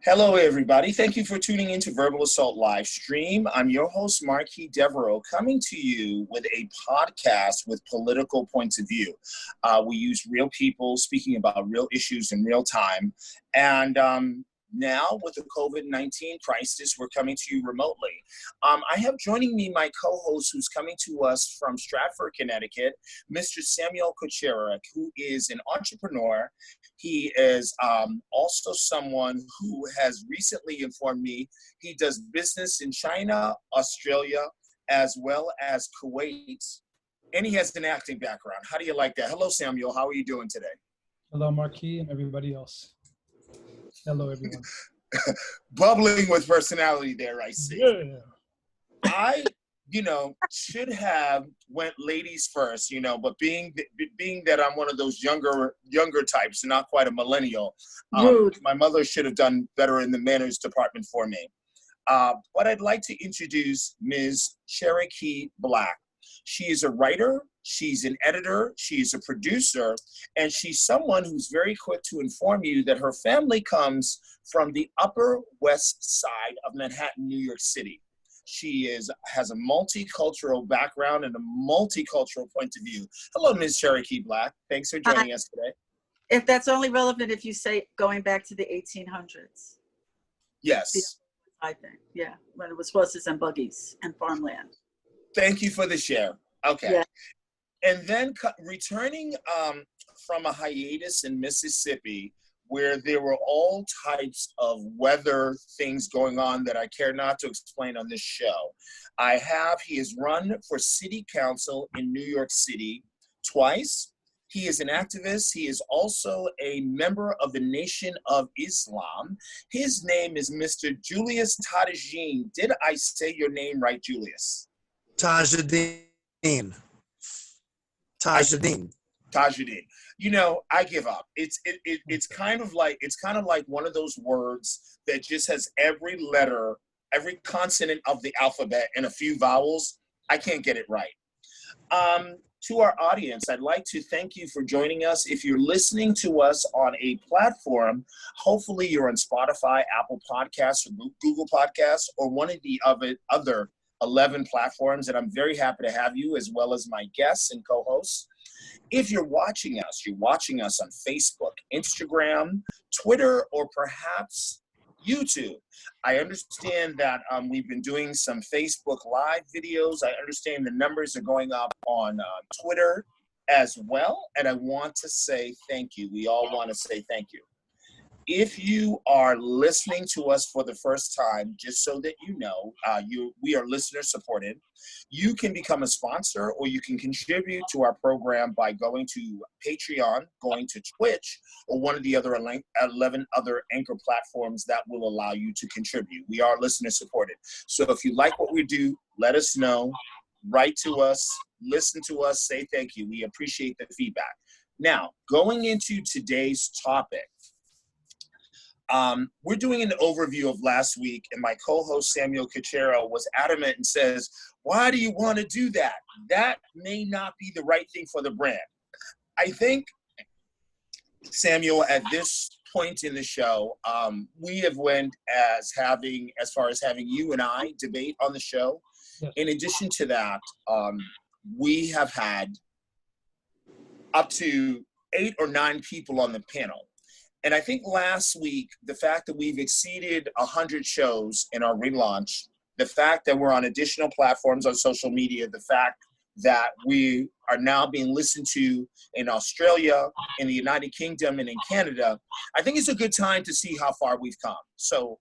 Hello, everybody. Thank you for tuning into Verbal Assault Livestream. I'm your host, Marquis Devereaux, coming to you with a podcast with political points of view. We use real people speaking about real issues in real time. And now, with the COVID-19 crisis, we're coming to you remotely. I have joining me my co-host who's coming to us from Stratford, Connecticut, Mr. Samuel Kucherak, who is an entrepreneur. He is also someone who has recently informed me he does business in China, Australia, as well as Kuwait, and he has an acting background. How do you like that? Hello, Samuel. How are you doing today? Hello, Marquis, and everybody else. Hello, everyone. Bubbling with personality there, I see. Yeah. I should have went ladies first, but being that I'm one of those younger types, not quite a millennial, my mother should have done better in the manners department for me. But I'd like to introduce Ms. Cherokee Black. She is a writer, she's an editor, she's a producer, and she's someone who's very quick to inform you that her family comes from the Upper West Side of Manhattan, New York City. She has a multicultural background and a multicultural point of view. Hello, Ms. Cherokee Black. Thanks for joining us today. If that's only relevant if you say going back to the 1800s. Yes. I think, yeah, when it was horses and buggies and farmland. Thank you for the share. Okay. Yeah. And then returning from a hiatus in Mississippi, where there were all types of weather things going on that I care not to explain on this show. He has run for city council in New York City twice. He is an activist. He is also a member of the Nation of Islam. His name is Mr. Julius Tajin. Did I say your name right, Julius? Tajudeen. I give up. It's kind of like one of those words that just has every letter, every consonant of the alphabet and a few vowels. I can't get it right. To our audience, I'd like to thank you for joining us. If you're listening to us on a platform, hopefully you're on Spotify, Apple Podcasts, or Google Podcasts, or one of the other 11 platforms, and I'm very happy to have you as well as my guests and co-hosts. If you're watching us on Facebook, Instagram, Twitter, or perhaps YouTube. I understand that we've been doing some Facebook Live videos. I understand the numbers are going up on Twitter as well, and I want to say thank you. We all want to say thank you. If you are listening to us for the first time, just so that you know, we are listener supported. You can become a sponsor or you can contribute to our program by going to Patreon, going to Twitch, or one of the other 11 other anchor platforms that will allow you to contribute. We are listener supported. So if you like what we do, let us know, write to us, listen to us, say thank you. We appreciate the feedback. Now, going into today's topic, we're doing an overview of last week, and my co-host Samuel Kuchera was adamant and says, why do you want to do that? That may not be the right thing for the brand. I think, Samuel, at this point in the show, we have went as far as having you and I debate on the show. Yes. In addition to that, we have had up to 8 or 9 people on the panel. And I think last week, the fact that we've exceeded 100 shows in our relaunch, the fact that we're on additional platforms on social media, the fact that we are now being listened to in Australia, in the United Kingdom, and in Canada, I think it's a good time to see how far we've come. So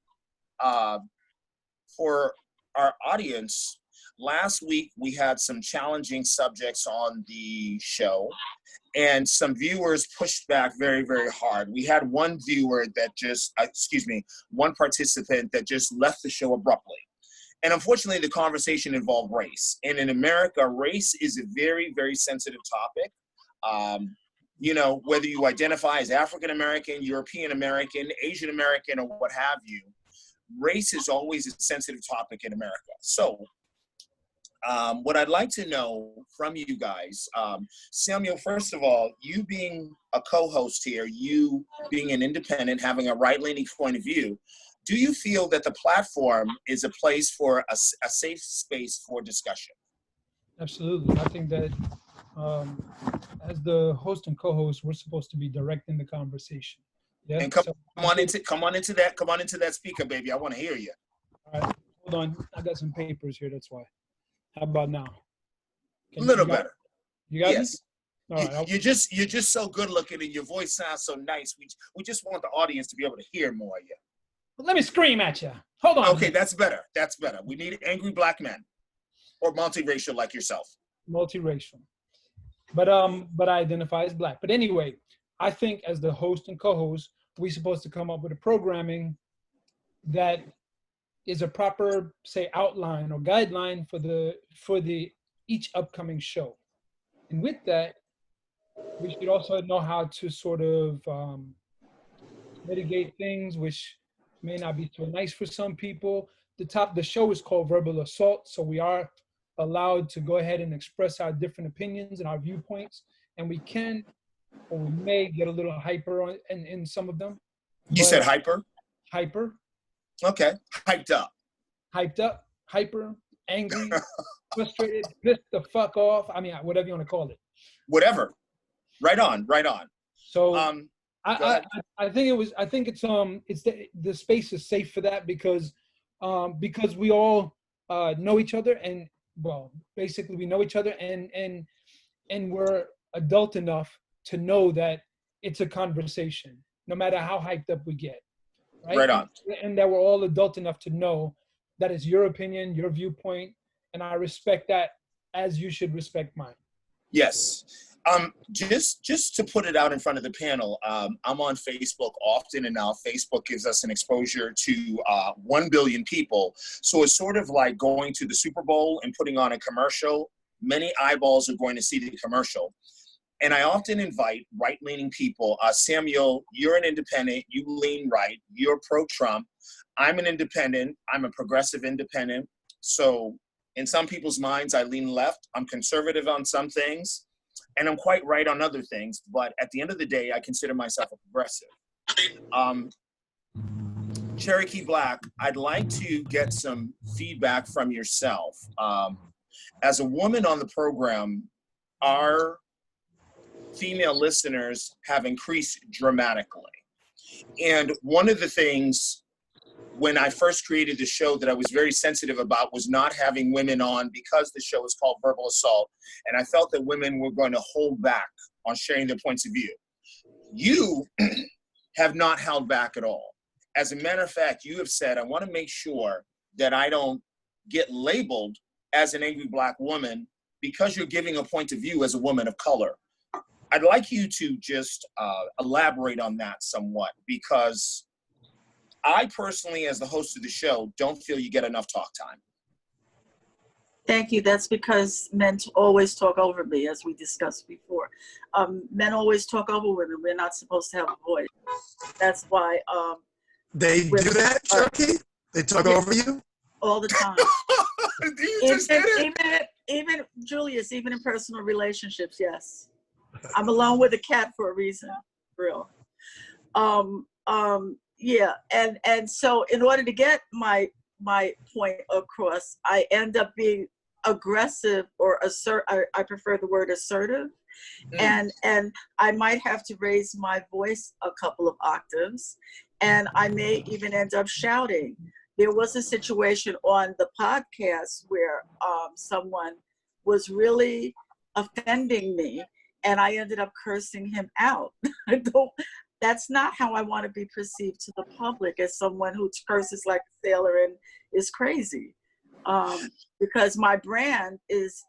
for our audience, last week we had some challenging subjects on the show, and some viewers pushed back very, very hard. We had one one participant that just left the show abruptly. And unfortunately, the conversation involved race. And in America, race is a very, very sensitive topic. Whether you identify as African-American, European-American, Asian-American, or what have you, race is always a sensitive topic in America. So what I'd like to know from you guys, Samuel, first of all, you being a co-host here, you being an independent, having a right-leaning point of view, do you feel that the platform is a place for a safe space for discussion? Absolutely. I think that as the host and co-host, we're supposed to be directing the conversation. Yeah. And come on into that speaker, baby. I want to hear you. All right. Hold on. I got some papers here. That's why. How about now? A little better. You got Yes. me? All right. You're just so good looking, and your voice sounds so nice. We just want the audience to be able to hear more of you. Well, let me scream at you. Hold on. Okay, that's better. That's better. We need angry black men, or multiracial like yourself. Multiracial. But I identify as black. But anyway, I think as the host and co-host, we're supposed to come up with a programming that is a proper, say, outline or guideline for the each upcoming show. And with that, we should also know how to sort of mitigate things which may not be so nice for some people. The show is called Verbal Assault, so we are allowed to go ahead and express our different opinions and our viewpoints, and we can, or we may get a little hyper in some of them. You said hyper? Hyper. Okay, hyped up. Hyped up, hyper, angry, frustrated, pissed the fuck off. I mean, whatever you want to call it. Whatever. Right on, right on. So I think it's the space is safe for that because we all know each other, and well, basically we know each other, and we're adult enough to know that it's a conversation, no matter how hyped up we get. Right on. And that we're all adult enough to know that it's your opinion, your viewpoint, and I respect that as you should respect mine. Yes. Just to put it out in front of the panel, I'm on Facebook often, and now Facebook gives us an exposure to 1 billion people. So it's sort of like going to the Super Bowl and putting on a commercial. Many eyeballs are going to see the commercial. And I often invite right-leaning people. Samuel, you're an independent. You lean right. You're pro-Trump. I'm an independent. I'm a progressive independent. So in some people's minds, I lean left. I'm conservative on some things, and I'm quite right on other things. But at the end of the day, I consider myself a progressive. Cherokee Black, I'd like to get some feedback from yourself. As a woman on the program, our female listeners have increased dramatically. And one of the things when I first created the show that I was very sensitive about was not having women on because the show is called Verbal Assault. And I felt that women were going to hold back on sharing their points of view. You have not held back at all. As a matter of fact, you have said, I want to make sure that I don't get labeled as an angry Black woman because you're giving a point of view as a woman of color. I'd like you to just elaborate on that somewhat, because I personally, as the host of the show, don't feel you get enough talk time. Thank you. That's because men always talk over me, as we discussed before. Men always talk over women. We're not supposed to have a voice. That's why. They do that, Cherokee? They talk over you? All the time. Even Julius, even in personal relationships, yes. I'm alone with a cat for a reason, real. Yeah, and so in order to get my point across, I end up being aggressive or I prefer the word assertive, and I might have to raise my voice a couple of octaves, and I may even end up shouting. There was a situation on the podcast where someone was really offending me, and I ended up cursing him out. That's not how I want to be perceived to the public, as someone who curses like a sailor and is crazy. Because my brand is,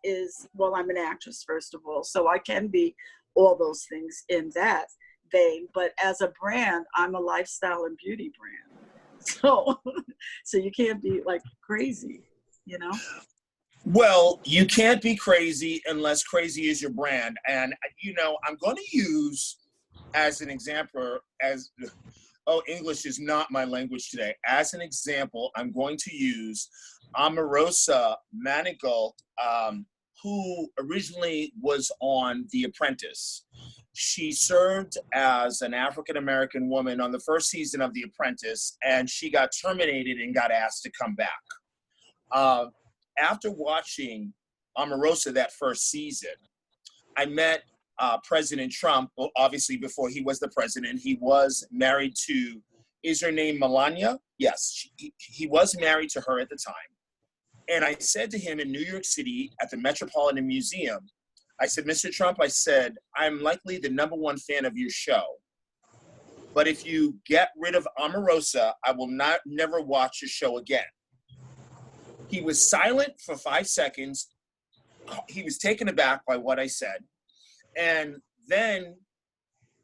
well, I'm an actress, first of all, so I can be all those things in that vein. But as a brand, I'm a lifestyle and beauty brand. So you can't be like crazy, you know? Well, you can't be crazy unless crazy is your brand. And, you know, I'm going to use as an example, English is not my language today. As an example, I'm going to use Omarosa Manigault who originally was on The Apprentice. She served as an African-American woman on the first season of The Apprentice, and she got terminated and got asked to come back. After watching Omarosa that first season, I met President Trump. Well, obviously, before he was the president, he was married to, is her name Melania? Yes, he was married to her at the time. And I said to him in New York City at the Metropolitan Museum, I said, Mr. Trump, I said, I'm likely the #1 fan of your show. But if you get rid of Omarosa, I will never watch your show again. He was silent for 5 seconds. He was taken aback by what I said. And then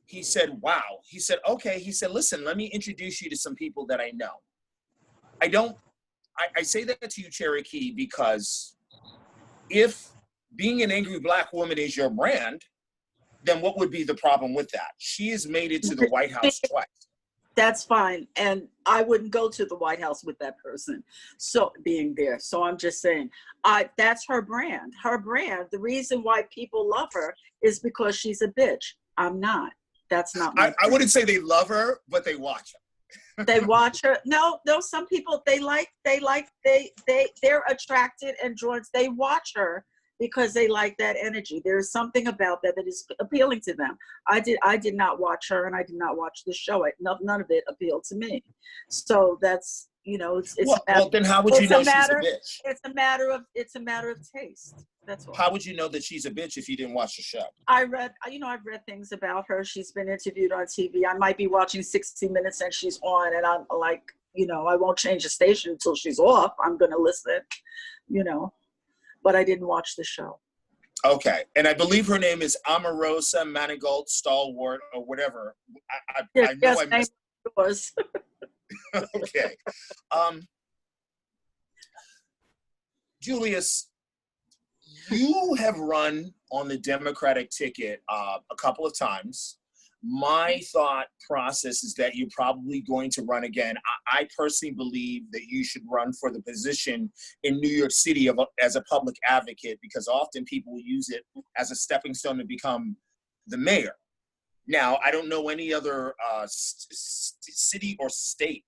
he said, wow. He said, okay. He said, listen, let me introduce you to some people that I know. I say that to you, Cherokee, because if being an angry Black woman is your brand, then what would be the problem with that? She has made it to the White House twice. That's fine. And I wouldn't go to the White House with that person so being there. So I'm just saying, that's her brand. Her brand, the reason why people love her is because she's a bitch. I'm not. That's not my I wouldn't say they love her, but they watch her. They watch her. No, some people they're attracted and drawn. They watch her because they like that energy. There's something about that is appealing to them. I did not watch her, and I did not watch the show. None of it appealed to me. So that's, it's well, then how would you know she's a bitch? It's a matter of taste. That's all. How would you know that she's a bitch if you didn't watch the show? I've read things about her. She's been interviewed on TV. I might be watching 60 Minutes and she's on, and I'm like, I won't change the station until she's off. I'm going to listen, but I didn't watch the show. Okay. And I believe her name is Omarosa Manigault Stalwart or whatever. I know I missed yours. Okay. Julius, you have run on the Democratic ticket a couple of times. My thought process is that you're probably going to run again. I personally believe that you should run for the position in New York City as a public advocate, because often people use it as a stepping stone to become the mayor. Now, I don't know any other city or state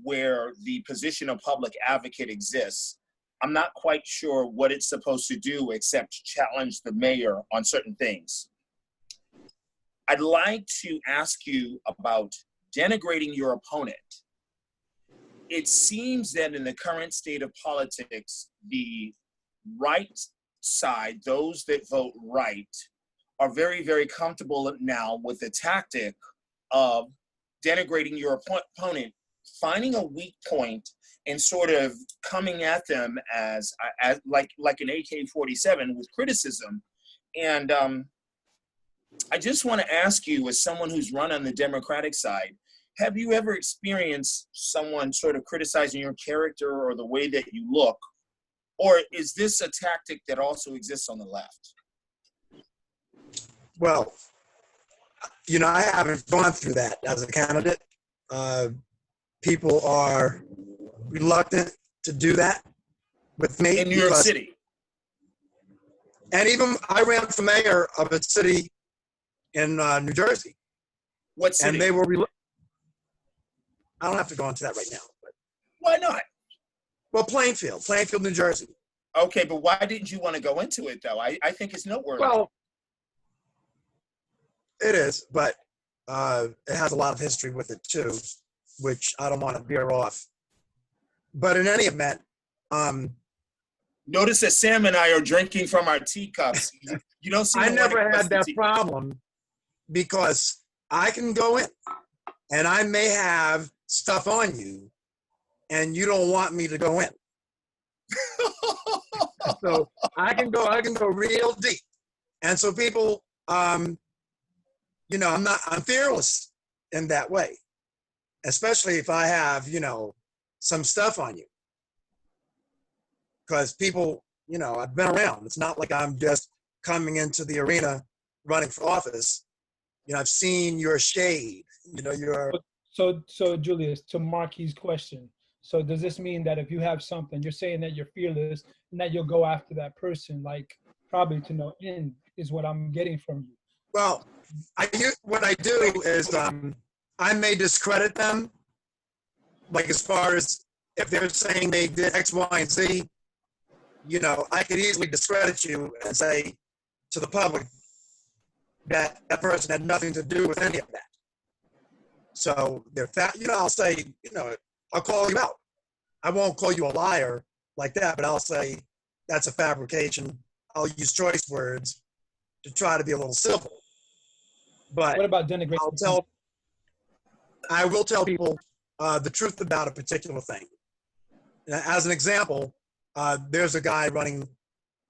where the position of public advocate exists. I'm not quite sure what it's supposed to do except challenge the mayor on certain things. I'd like to ask you about denigrating your opponent. It seems that in the current state of politics, the right side, those that vote right, are very, very comfortable now with the tactic of denigrating your opponent, finding a weak point and sort of coming at them as like an AK-47 with criticism. And I just want to ask you, as someone who's run on the Democratic side, have you ever experienced someone sort of criticizing your character or the way that you look? Or is this a tactic that also exists on the left? Well, I haven't gone through that as a candidate. People are reluctant to do that with me. In New York City. And even I ran for mayor of a city in New Jersey. What city? And they were I don't have to go into that right now. But, why not? well, Plainfield, New Jersey. Okay, but why didn't you want to go into it, though? I think it's noteworthy. Well, it is, but it has a lot of history with it, too, which I don't want to veer off. But in any event, notice that Sam and I are drinking from our teacups. You don't see. I never had that problem because I can go in and I may have stuff on you and you don't want me to go in. So I can go real deep. And so people, I'm fearless in that way, especially if I have, some stuff on you. Because people, I've been around. It's not like I'm just coming into the arena running for office. I've seen your shade, your. So Julius, to Marky's question, so does this mean that if you have something, you're saying that you're fearless and that you'll go after that person, like probably to no end, is what I'm getting from you. Well, what I do is I may discredit them, like as far as if they're saying they did X, Y, and Z, you know, I could easily discredit you and say to the public that that person had nothing to do with any of that. So they're you know, I'll say, you know, I'll call you out. I won't call you a liar like that, but I'll say that's a fabrication. I'll use choice words to try to be a little civil. But What about denigration? I will tell people the truth about a particular thing. As an example, there's a guy running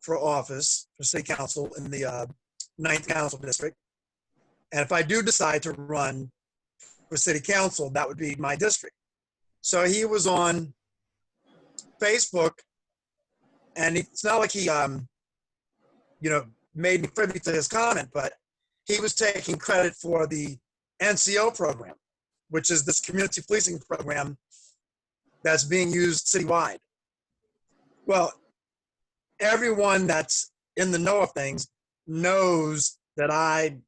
for office for city council in the 9th council district. And if I do decide to run for city council, that would be my district. So he was on Facebook, and it's not like he, you know, made me privy to his comment, but he was taking credit for the NCO program, which is this community policing program that's being used citywide. Well, everyone that's in the know of things knows that I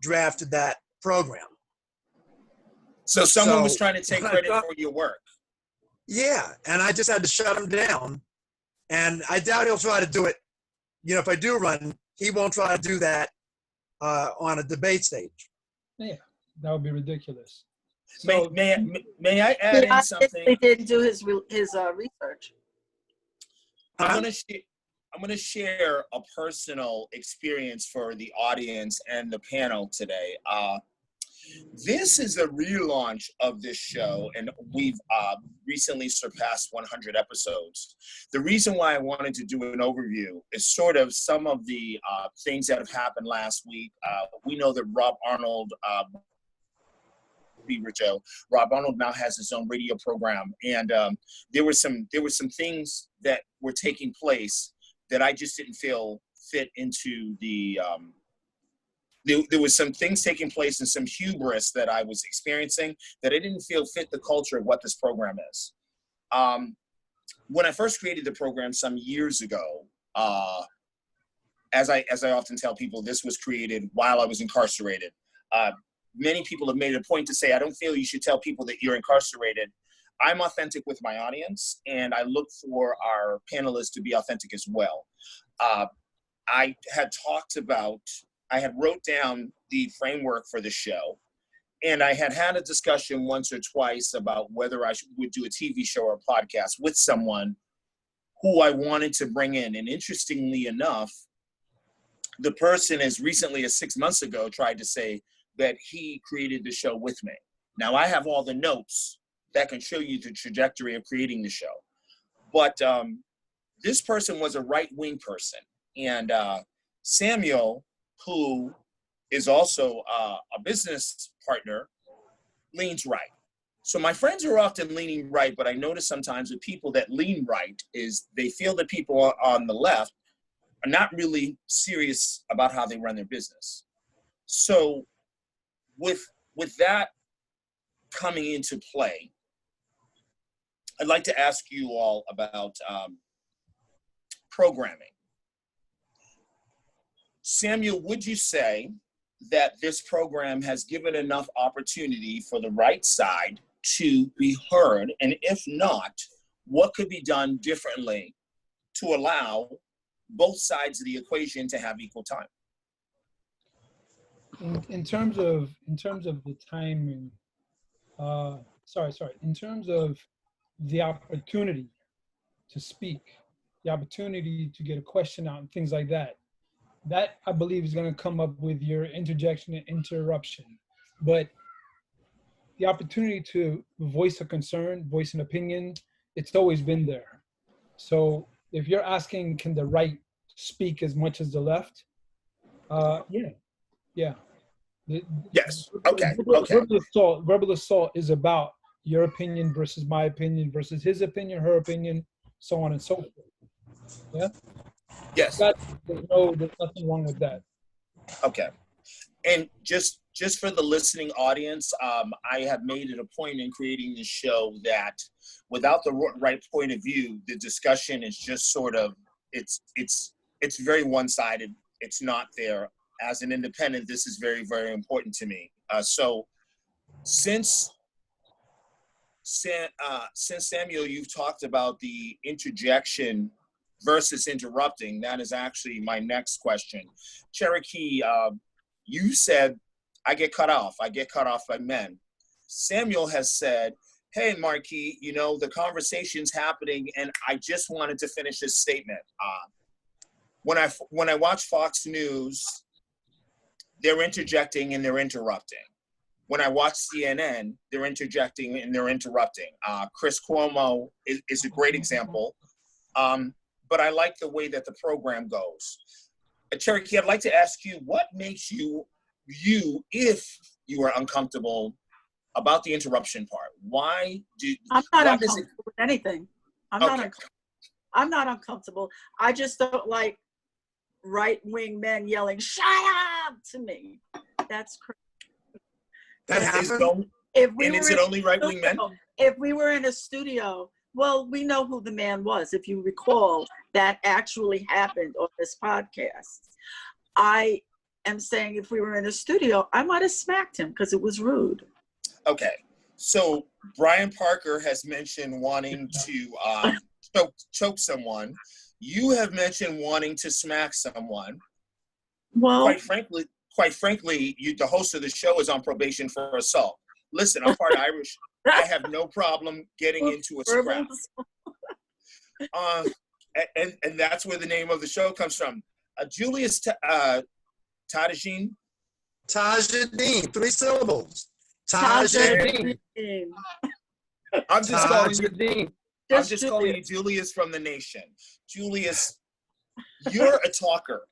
drafted that program. So someone was trying to take credit for your work. Yeah, and I just had to shut him down. And I doubt he'll try to do it. You know, if I do run, he won't try to do that on a debate stage. Yeah, that would be ridiculous. So, May I add in something? He didn't do his research. I'm gonna share a personal experience for the audience and the panel today. This is a relaunch of this show, and we've recently surpassed 100 episodes. The reason why I wanted to do an overview is sort of some of the things that have happened last week. We know that Rob Arnold, Rob Arnold now has his own radio program, and there were some things that were taking place that I just didn't feel fit into the. There was some things taking place and some hubris that I was experiencing that I didn't feel fit the culture of what this program is. When I first created the program some years ago, as I often tell people, this was created while I was incarcerated. Many people have made it a point to say, I don't feel you should tell people that you're incarcerated. I'm authentic with my audience, and I look for our panelists to be authentic as well. I had wrote down the framework for the show, and I had a discussion once or twice about whether I would do a TV show or a podcast with someone who I wanted to bring in. And interestingly enough, the person as recently as 6 months ago tried to say that he created the show with me. Now, I have all the notes that can show you the trajectory of creating the show. But this person was a right-wing person. And Samuel, who is also a business partner, leans right. So my friends are often leaning right, but I notice sometimes with people that lean right is they feel that people on the left are not really serious about how they run their business. So with that coming into play, I'd like to ask you all about programming. Samuel, would you say that this program has given enough opportunity for the right side to be heard? And if not, what could be done differently to allow both sides of the equation to have equal time? in terms of the timing, in terms of the opportunity to speak, the opportunity to get a question out and things like that, that I believe is going to come up with your interjection and interruption. But the opportunity to voice a concern, voice an opinion, it's always been there. So if you're asking, can the right speak as much as the left? Yeah. Yes. Okay. Verbal assault is about your opinion versus my opinion versus his opinion, her opinion, so on and so forth. Yeah. Yes. There's nothing wrong with that. Okay. And just for the listening audience, I have made it a point in creating this show that without the right point of view, the discussion is just sort of, it's it's very one-sided. It's not there. As an independent, this is very, very important to me. So since Samuel, you've talked about the interjection versus interrupting, that is actually my next question. Cherokee, you said, I get cut off by men. Samuel has said, hey, Marquis, you know, the conversation's happening and I just wanted to finish this statement. When I watch Fox News, they're interjecting and they're interrupting. When I watch CNN, they're interjecting and they're interrupting. Chris Cuomo is a great example, but I like the way that the program goes. Cherokee, I'd like to ask you, what makes you, if you are uncomfortable about the interruption part, why do? I'm not uncomfortable with anything. I'm not uncomfortable. I just don't like right-wing men yelling, "Shut up!" to me. That's crazy. That happened. Is it only right-wing men? If we were in a studio, well, we know who the man was. If you recall, that actually happened on this podcast. I am saying if we were in a studio, I might have smacked him because it was rude. Okay, so Brian Parker has mentioned wanting to choke someone. You have mentioned wanting to smack someone. Well, quite frankly, you, the host of the show, is on probation for assault. Listen, I'm part Irish. I have no problem getting into a scrap. And that's where the name of the show comes from. Julius Tajadine. Tajadine, 3 syllables. Tajadine. I'm just calling you Dean. I'm just calling you Julius from the Nation. Julius, you're a talker,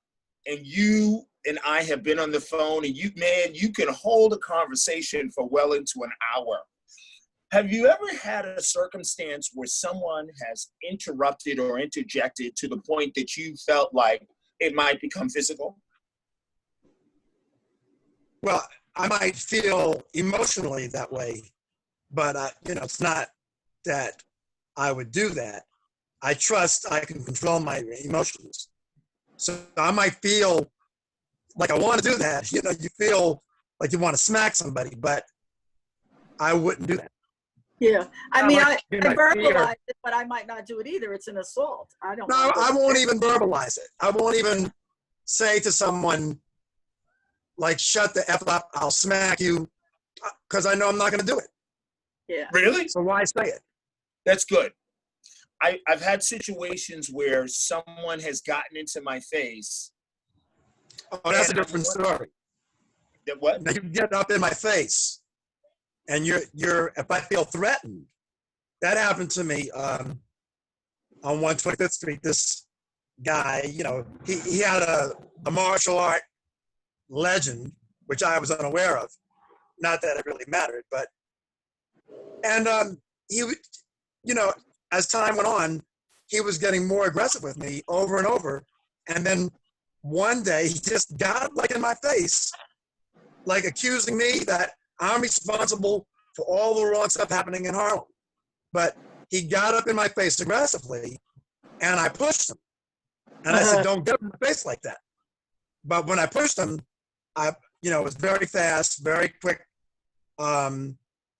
and you and I have been on the phone, and you can hold a conversation for well into an hour. Have you ever had a circumstance where someone has interrupted or interjected to the point that you felt like it might become physical? Well, I might feel emotionally that way, but it's not that I would do that. I trust I can control my emotions. So I might feel like I want to do that. You feel like you want to smack somebody, but I wouldn't do that. Yeah, I mean, I verbalize it, but I might not do it either. It's an assault. I won't even verbalize it. I won't even say to someone, like, shut the F up, I'll smack you, because I know I'm not going to do it. Yeah. Really? So why say it? That's good. I've had situations where someone has gotten into my face. Oh, that's a different story. What? Now you get up in my face, and if I feel threatened, that happened to me on 125th Street. This guy, he had a martial art legend, which I was unaware of. Not that it really mattered, but he, as time went on, he was getting more aggressive with me over and over. And then one day he just got like in my face, like accusing me that I'm responsible for all the wrong stuff happening in Harlem. But he got up in my face aggressively, and I pushed him. And I said, don't get up in my face like that. But when I pushed him, it was very fast, very quick. And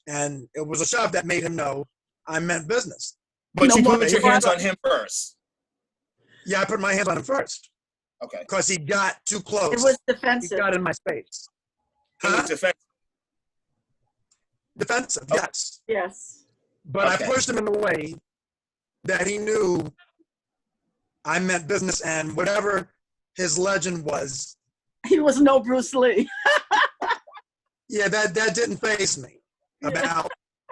it was a shove that made him know I meant business. But you put your hands on him first. Yeah, I put my hands on him first. Okay. Because he got too close. It was defensive. He got in my space. It was defensive. Defensive, okay. Yes. Yes. But I pushed him in a way that he knew I meant business, and whatever his legend was. He was no Bruce Lee. Yeah, that didn't faze me about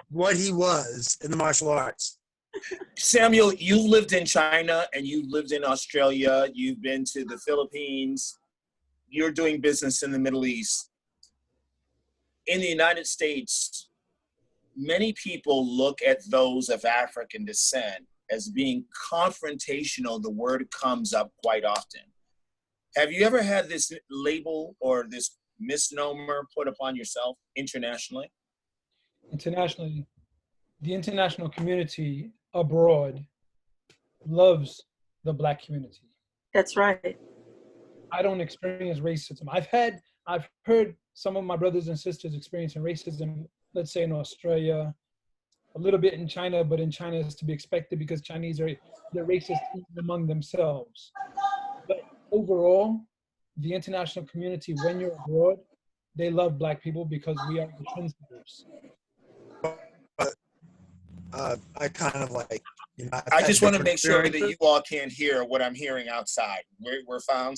what he was in the martial arts. Samuel, you lived in China and you lived in Australia. You've been to the Philippines. You're doing business in the Middle East. In the United States, many people look at those of African descent as being confrontational. The word comes up quite often. Have you ever had this label or this misnomer put upon yourself internationally? Internationally, the international community abroad loves the Black community. That's right. I don't experience racism. I've heard some of my brothers and sisters experiencing racism, let's say in Australia, a little bit in China, but in China it's to be expected because they're racist even among themselves. But overall, the international community, when you're abroad, they love Black people because we are the trendsetters. But I kind of like, I've I had just want to different make sure that experiences. you all can't hear what I'm hearing outside. We're found.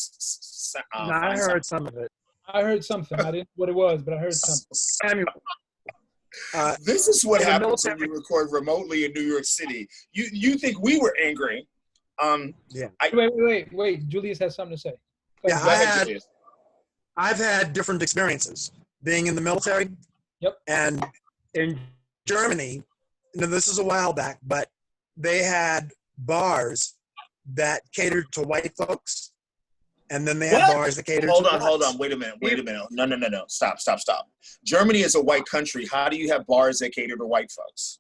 No, I heard some of it. I heard something. I didn't know what it was, but I heard something. Samuel, This is what the happens when military- we record remotely in New York City. You think we were angry? Yeah. Wait. Julius has something to say. Go Yeah, ahead. Go I ahead, had- Julius. I've had different experiences being in the military. Yep. And in Germany, this is a while back, but they had bars that catered to white folks. And then they had What? bars that catered Hold to on. blacks. Wait a minute. No. Stop. Germany is a white country. How do you have bars that cater to white folks?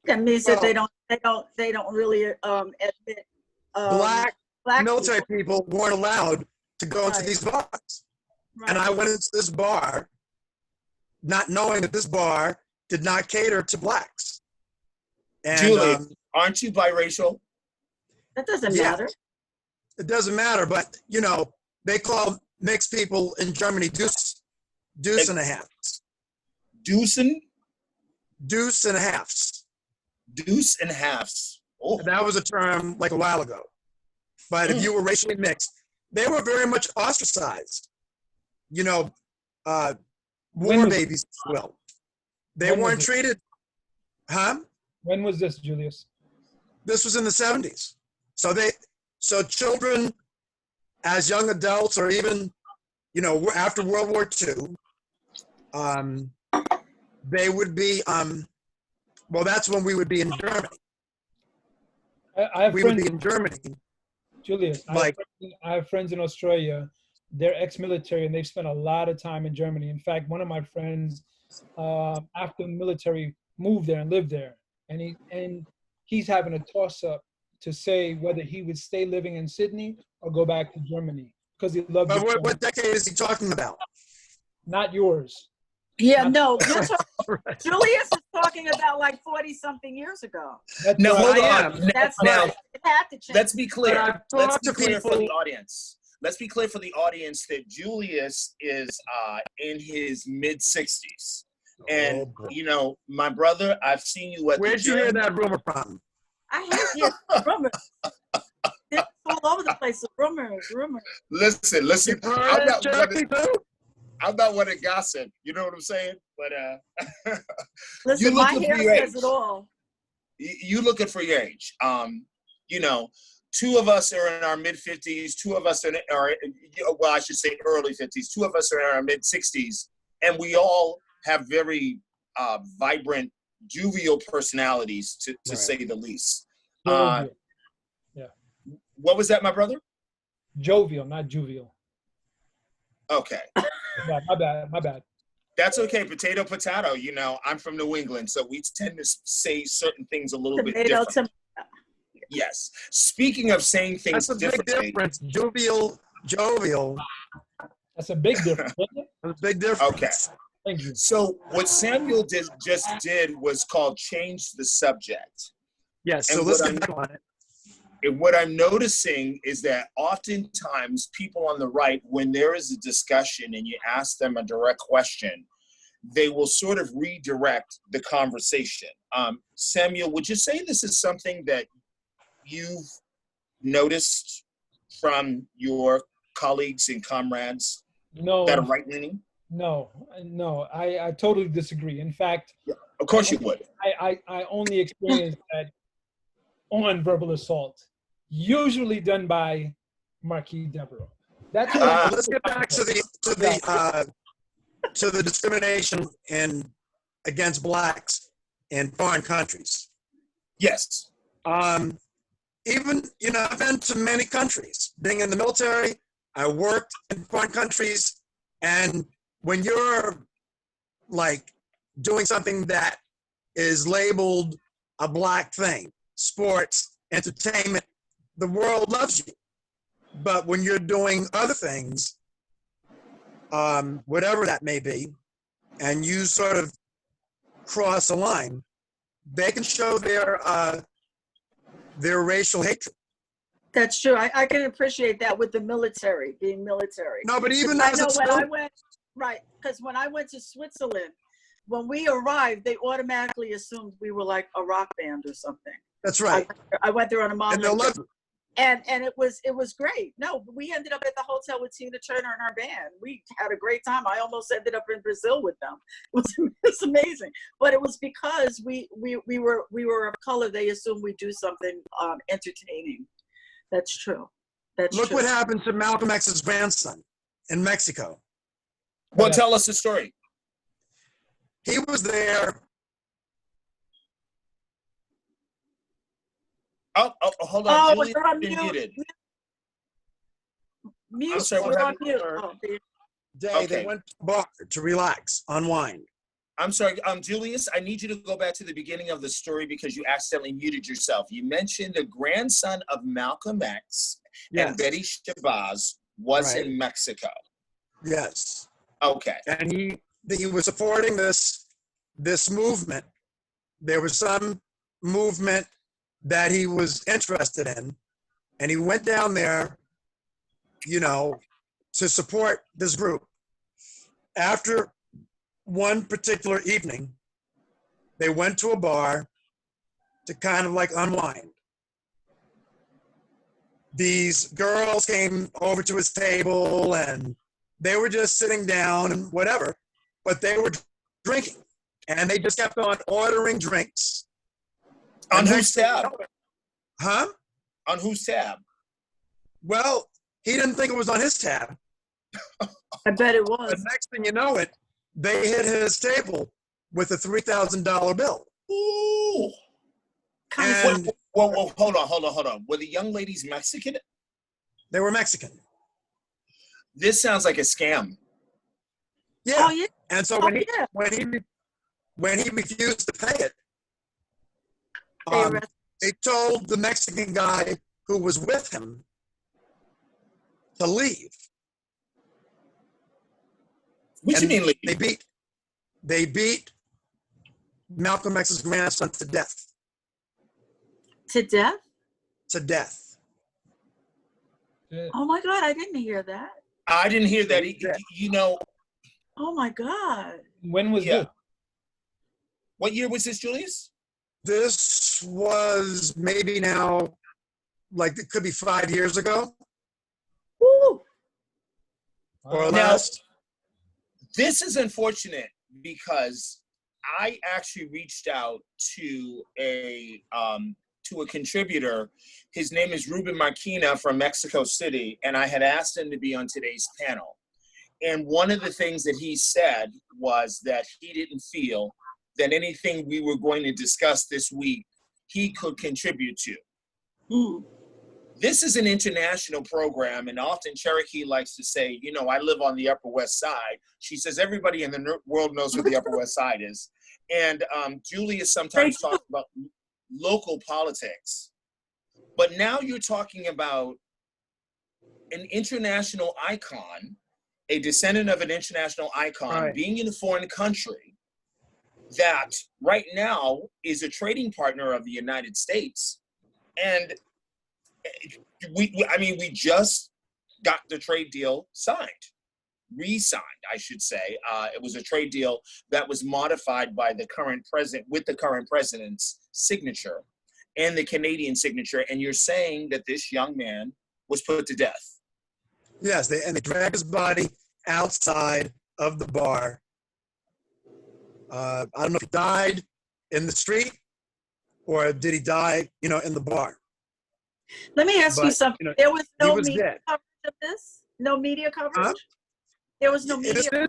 That means that Well- they don't really admit Black Black military people. people weren't allowed to go into Right. these bars. Right. And I went into this bar not knowing that this bar did not cater to blacks. And Julie, aren't you biracial? That doesn't yeah. matter. it doesn't matter, but they call mixed people in Germany deuce and a half. Deucin? Deuce and a halves. Deuce and halves. Oh, That was a term like a while ago. But if you were racially mixed, they were very much ostracized. War was- babies as well. They when was weren't it? treated. Huh? When was this, Julius? This was in the 70s. So children as young adults or even, after World War II, they would be, that's when we would be in Germany. I have We would friends, be in Germany. Julius. I have friends in Australia. They're ex-military and they've spent a lot of time in Germany. In fact, one of my friends, after the military, moved there and lived there, and he's having a toss-up to say whether he would stay living in Sydney or go back to Germany because he loved But it. what decade is he talking about? Not yours. Yeah, Not- no. Julius is talking about like 40-something years ago. That's now why- hold I on. am. That's Now, right. It had to change. let's be clear. But I've Let's talked be to clear for people- the audience. Let's be clear for the audience that Julius is in his mid-60s. And, Oh, boy. my brother, I've seen you at Where'd the you gym. hear that rumor from? I hear rumors. They're all over the place. Rumors. Listen. You've heard it, Cherokee, too? I'm not one to gossip. You know what I'm saying? But Listen, my looking hair for your says age. it all. you looking for your age. Two of us are in our mid-50s. Two of us I should say early 50s. Two of us are in our mid-60s. And we all have very vibrant, jovial personalities, to Right. say the least. Jovial. What was that, my brother? Jovial, not jovial. Okay. Yeah, my bad. That's okay. Potato. I'm from New England, so we tend to say certain things a little bit Tomato, different. Yes. Speaking of saying things That's a big differently. difference. Jovial. That's a big difference. Isn't it? That's a big difference. Okay. Thank you. So what Samuel just did was called change the subject. Yes, so And let's what get back on it. And what I'm noticing is that oftentimes people on the right, when there is a discussion and you ask them a direct question, they will sort of redirect the conversation. Samuel, would you say this is something that you've noticed from your colleagues and comrades No, that are right-leaning? no. I totally disagree. In fact, Of course you would. I only experienced that on verbal assault, usually done by Marquis Devereaux. That's what Ah. Let's get back to the discrimination against blacks in foreign countries. Yes. Even I've been to many countries. Being in the military, I worked in foreign countries, and when you're like doing something that is labeled a black thing, sports, entertainment, the world loves you. But when you're doing other things, whatever that may be, and you sort of cross a line, they can show their racial hatred. That's true. I can appreciate that with the military, being military. No, but even I as know a when I civilian, went, right, because when I went to Switzerland, when we arrived, they automatically assumed we were like a rock band or something. that's right. I went there on a mom And they'll love it. and it was great. No, we ended up at the hotel with Tina Turner and her band. We had a great time. I almost ended up in Brazil with them. It was amazing. But it was because we were of color. They assumed we do something entertaining. That's true. That's Look true. what happened to Malcolm X's grandson in Mexico. Well, tell us the story. He was there. Oh, hold on. Oh, Julius, you're on you've been mute. muted. Mute. I'm sorry, what You're on happened? mute. Oh, there- They Okay. went to a bar to relax, unwind. I'm sorry, Julius, I need you to go back to the beginning of the story because you accidentally muted yourself. You mentioned the grandson of Malcolm X Yes. and Betty Shabazz was Right. in Mexico. Yes. Okay. And he was supporting this movement. There was some movement that he was interested in, and he went down there, to support this group. After one particular evening, they went to a bar to kind of like unwind. These girls came over to his table and they were just sitting down and whatever, but they were drinking and they just kept on ordering drinks. On And whose next thing you tab? know it- Huh? On whose tab? Well, he didn't think it was on his tab. I bet it The was. next thing you know it, they hit his table with a $3,000 bill. Ooh. Kind of And Whoa, hold on. Were the young ladies Mexican? they were Mexican. This sounds like a scam. Yeah. Oh yeah. And so Oh yeah. when he refused to pay it, They arrested. they told the Mexican guy who was with him to leave. What And you mean, leave? They beat Malcolm X's grandson to death. To death? To death. Oh my God, I didn't hear that. I didn't hear that. Yeah. Oh my God. When was Yeah. this? What year was this, Julius? This was maybe now, like it could be 5 years ago Woo. or Now- less. This is unfortunate because I actually reached out to a contributor. His name is Ruben Marquina from Mexico City, and I had asked him to be on today's panel. And one of the things that he said was that he didn't feel that anything we were going to discuss this week he could contribute to. Hmm. This is an international program, and often Cherokee likes to say, I live on the Upper West Side. She says everybody in the world knows where the Upper West Side is. And Julius sometimes talks about local politics. But now you're talking about an international icon, a descendant of an international icon, Right. being in a foreign country that right now is a trading partner of the United States. And we just got the trade deal signed, re-signed, I should say. It was a trade deal that was modified by the current president, with the current president's signature and the Canadian signature. And you're saying that this young man was put to death. Yes, they dragged his body outside of the bar. I don't know if he died in the street or did he die, in the bar. Let me ask you But, something. There was he no was media dead. coverage of this? No media coverage? Huh? There was no media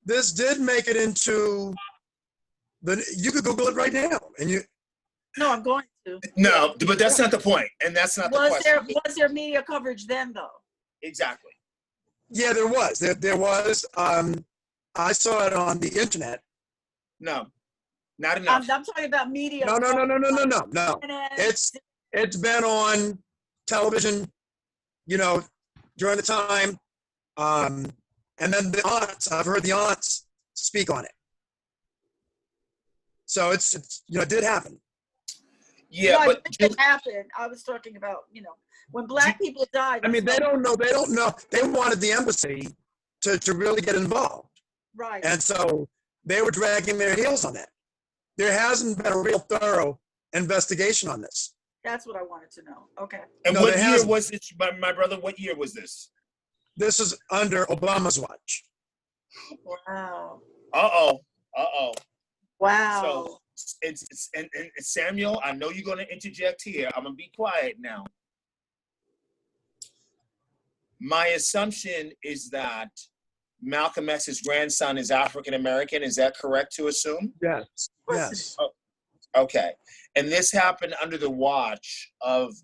This did make it into you could Google it right now and No, I'm going to. No, but that's not the point. And that's not the question. Was there media coverage then though? Exactly. yeah, there was. There was. I saw it on the internet. No, not enough. I'm talking about media. No. CNN. It's been on television you know, during the time. And then the aunts, I've heard the aunts speak on it. So it's you know, it did happen. Yeah, Right, but it happened. I was talking about, when black people died. I mean, that's they don't know. They wanted the embassy to really get involved. right. And so they were dragging their heels on that. There hasn't been a real thorough investigation on this. That's what I wanted to know. Okay. and No, what there year hasn't. was it, my brother? What year was this? This is under Obama's watch. Wow. Uh oh. Wow. So it's and Samuel, I know you're going to interject here. I'm going to be quiet now. My assumption is that Malcolm X's grandson is African American. Is that correct to assume? Yes. Yes. Okay. And this happened under the watch of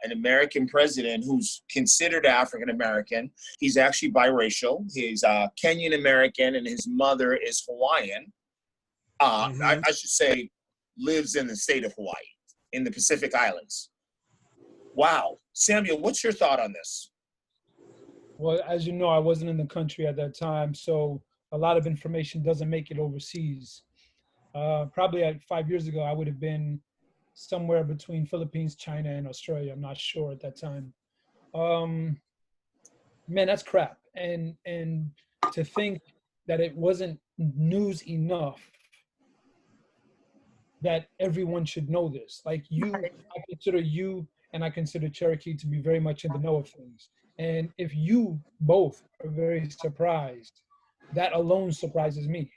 an American president who's considered African American. He's actually biracial. He's Kenyan American, and his mother is Hawaiian. I should say lives in the state of Hawaii, in the Pacific Islands. Wow. Samuel, what's your thought on this? Well, as you know, I wasn't in the country at that time, so a lot of information doesn't make it overseas. Probably 5 years ago, I would have been somewhere between Philippines, China, and Australia. I'm not sure at that time. Man, that's crap. And to think that it wasn't news enough that everyone should know this. Like you, I consider you and I consider Cherokee to be very much in the know of things. And if you both are very surprised, that alone surprises me.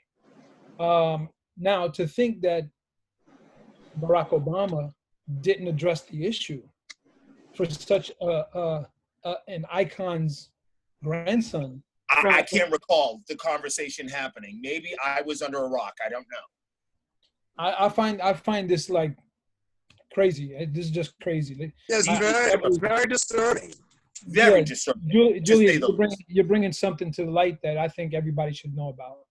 Now, to think that Barack Obama didn't address the issue for such an icon's grandson. I can't recall the conversation happening. Maybe I was under a rock. I don't know. I find this like crazy. This is just crazy. It's very disturbing. Very disturbing. Julia, you're bringing something to the light that I think everybody should know about.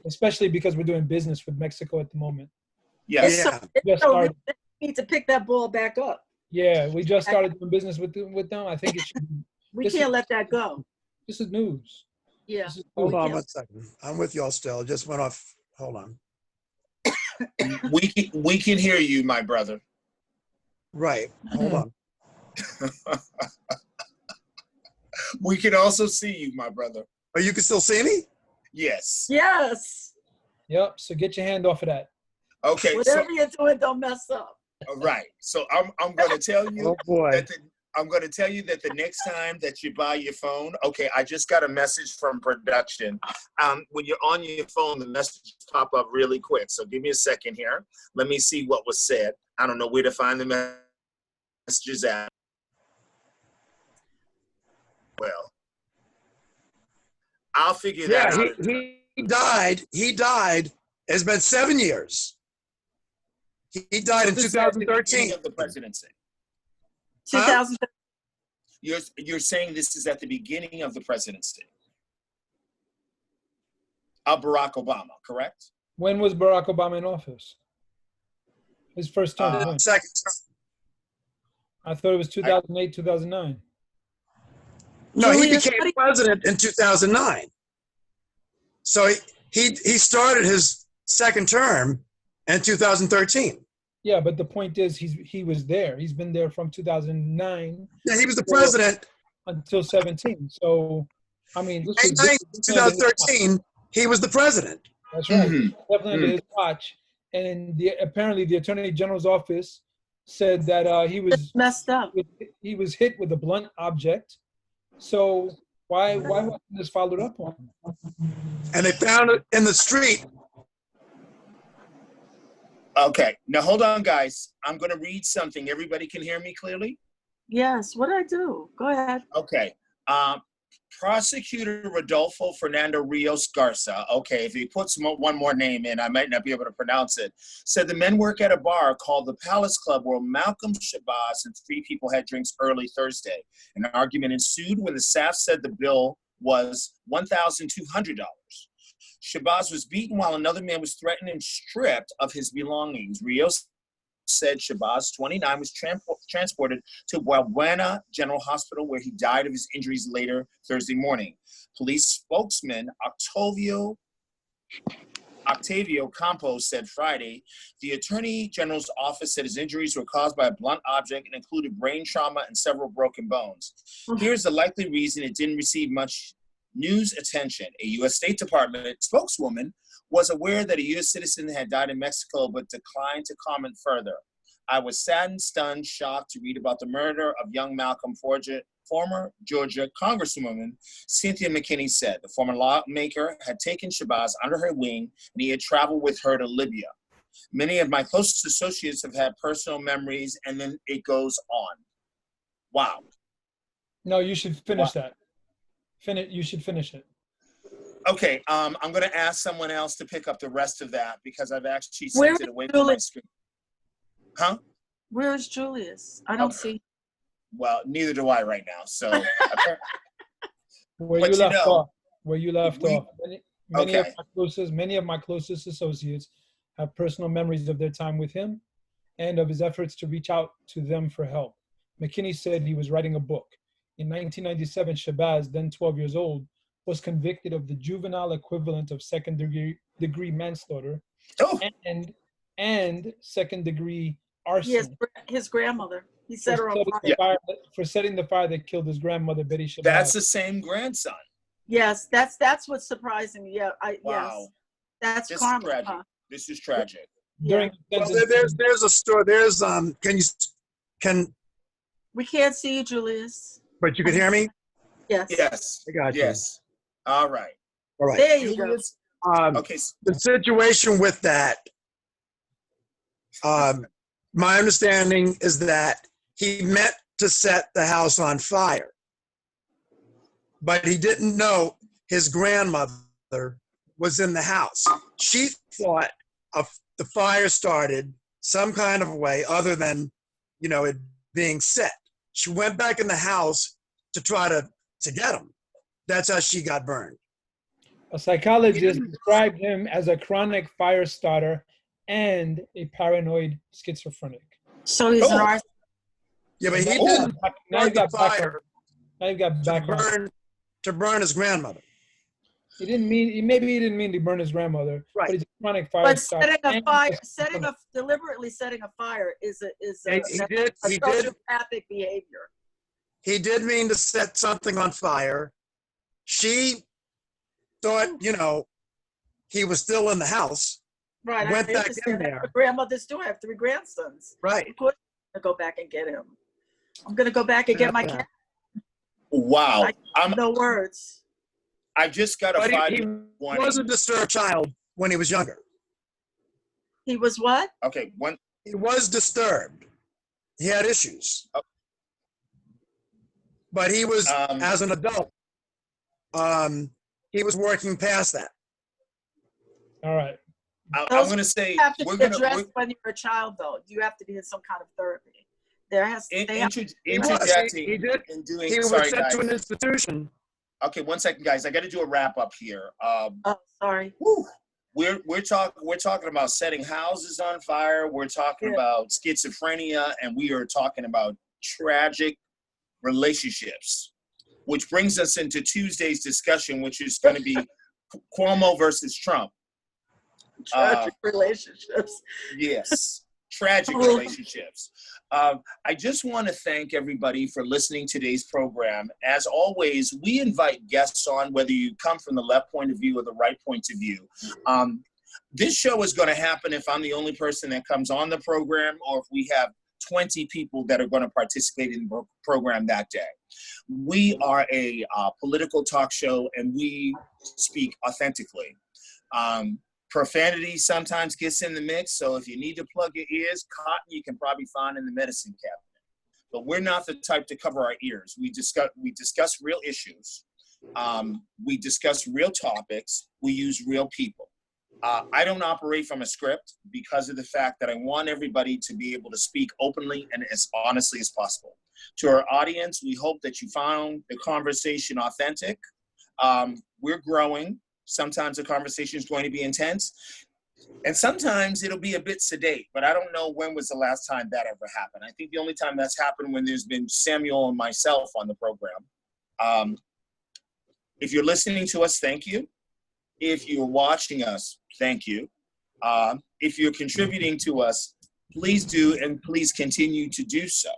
Especially because we're doing business with Mexico at the moment. Yes. We need to pick that ball back up. Yeah, we just started doing business with them. I think it should be. We can't let that go. This is news. Yeah. Hold on 1 second. I'm with y'all still. Just went off. Hold on. We can hear you, my brother. Right. Hold on. We can also see you, my brother. Oh, you can still see me? Yes. Yes. Yep. So get your hand off of that. Okay. Whatever you're doing, don't mess up. Right. So I'm going to tell you. Oh boy. I'm going to tell you that the next time that you buy your phone, okay, I just got a message from production. When you're on your phone, the messages pop up really quick. So give me a second here. Let me see what was said. I don't know where to find the messages at. Well, I'll figure that out. He died. It's been 7 years. He died in 2013. Of the presidency. 2000. You're saying this is at the beginning of the presidency of Barack Obama, correct? When was Barack Obama in office? His first term. Second term. I thought it was 2008, 2009. No, he became president in 2009. So he started his second term in 2013. Yeah, but the point is he was there. He's been there from 2009. Yeah, he was the president until 17. So, I mean, this was 2013. He was the president. That's right. Definitely under his watch. And apparently, the Attorney General's office said that he was messed up. He was hit with a blunt object. So why wasn't this followed up on? And they found it in the street. Okay, now hold on, guys. I'm going to read something. Everybody can hear me clearly? Yes, what did I do? Go ahead. Okay. Prosecutor Rodolfo Fernando Rios Garza, okay, if he puts one more name in, I might not be able to pronounce it, said the men work at a bar called the Palace Club where Malcolm Shabazz and 3 people had drinks early Thursday. An argument ensued when the staff said the bill was $1,200. Shabazz was beaten while another man was threatened and stripped of his belongings. Rios said Shabazz, 29, was transported to Walbuena General Hospital, where he died of his injuries later Thursday morning. Police spokesman Octavio Campos said Friday, the Attorney General's office said his injuries were caused by a blunt object and included brain trauma and several broken bones. Here's the likely reason it didn't receive much news attention. A U.S. State Department spokeswoman was aware that a U.S. citizen had died in Mexico, but declined to comment further. I was saddened, stunned, shocked to read about the murder of young Malcolm former Georgia Congresswoman Cynthia McKinney said. The former lawmaker had taken Shabazz under her wing, and he had traveled with her to Libya. Many of my closest associates have had personal memories, and then it goes on. Wow. No, you should finish that. You should finish it. Okay, I'm going to ask someone else to pick up the rest of that because I've actually sent it away from my screen. Huh? Where is Julius? I don't see. Well, neither do I right now. So, where you left off. Many of my closest associates have personal memories of their time with him and of his efforts to reach out to them for help. McKinney said he was writing a book. In 1997, Shabazz, then 12 years old, was convicted of the juvenile equivalent of second-degree manslaughter and second-degree arson. Yes, his grandmother. He set her on fire. For setting the fire that killed his grandmother, Betty Shabazz. That's the same grandson. Yes, that's what's surprising me. Yeah, wow. Yes, that's this karma. Is tragic. This is tragic. Yeah. There's a story. There's We can't see you, Julius. But you can hear me. Yes. Yes. I got you. Yes. All right. All right. There you go. Okay. The situation with that, my understanding is that he meant to set the house on fire, but he didn't know his grandmother was in the house. She thought the fire started some kind of way other than, it being set. She went back in the house to try to get him. That's how she got burned. A psychologist described him as a chronic fire starter and a paranoid schizophrenic. So he's an artist. Yeah, but he didn't start the fire to burn his grandmother. Maybe he didn't mean to burn his grandmother, right? But he's a chronic fire starter. Deliberately setting a fire is a sociopathic behavior. He did mean to set something on fire. She thought, he was still in the house. Right. Went back in there. Grandmothers do. I have 3 grandsons. Right. Of course, I'm going to go back and get him. I'm going to go back and get my cat. Wow. No words. I just got a 5-1. He was a disturbed child when he was younger. He was what? Okay. He was disturbed. He had issues. Okay. But he was, as an adult, he was working past that. All right. I'm going to say you have to be addressed when you're a child, though. You have to be in some kind of therapy. There has to interjecting. He did. And doing. He was sorry, sent guys. to an institution. Okay, 1 second, guys. I got to do a wrap up here. Sorry. Whew. We're talking about setting houses on fire. We're talking about schizophrenia, and we are talking about tragic relationships, which brings us into Tuesday's discussion, which is going to be Cuomo versus Trump. Tragic relationships. Yes, tragic relationships. I just want to thank everybody for listening to today's program. As always, we invite guests on, whether you come from the left point of view or the right point of view. This show is going to happen if I'm the only person that comes on the program, or if we have 20 people that are going to participate in the program that day. We are a political talk show, and we speak authentically. Profanity sometimes gets in the mix, so if you need to plug your ears, cotton you can probably find in the medicine cabinet. But we're not the type to cover our ears. We discuss real issues. We discuss real topics. We use real people. I don't operate from a script because of the fact that I want everybody to be able to speak openly and as honestly as possible. To our audience, we hope that you found the conversation authentic. We're growing. Sometimes the conversation is going to be intense. And sometimes it'll be a bit sedate, but I don't know when was the last time that ever happened. I think the only time that's happened when there's been Samuel and myself on the program. If you're listening to us, thank you. If you're watching us, thank you. If you're contributing to us, please do, and please continue to do so.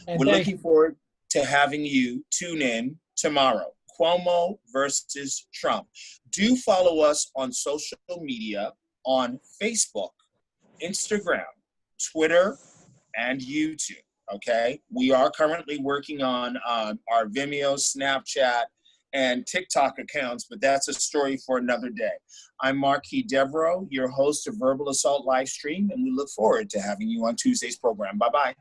And We're thank looking forward to having you tune in tomorrow. Cuomo versus Trump. Do follow us on social media on Facebook, Instagram, Twitter, and YouTube, okay? We are currently working on our Vimeo, Snapchat, and TikTok accounts, but that's a story for another day. I'm Marquis Devereaux, your host of Verbal Assault Livestream, and we look forward to having you on Tuesday's program. Bye-bye.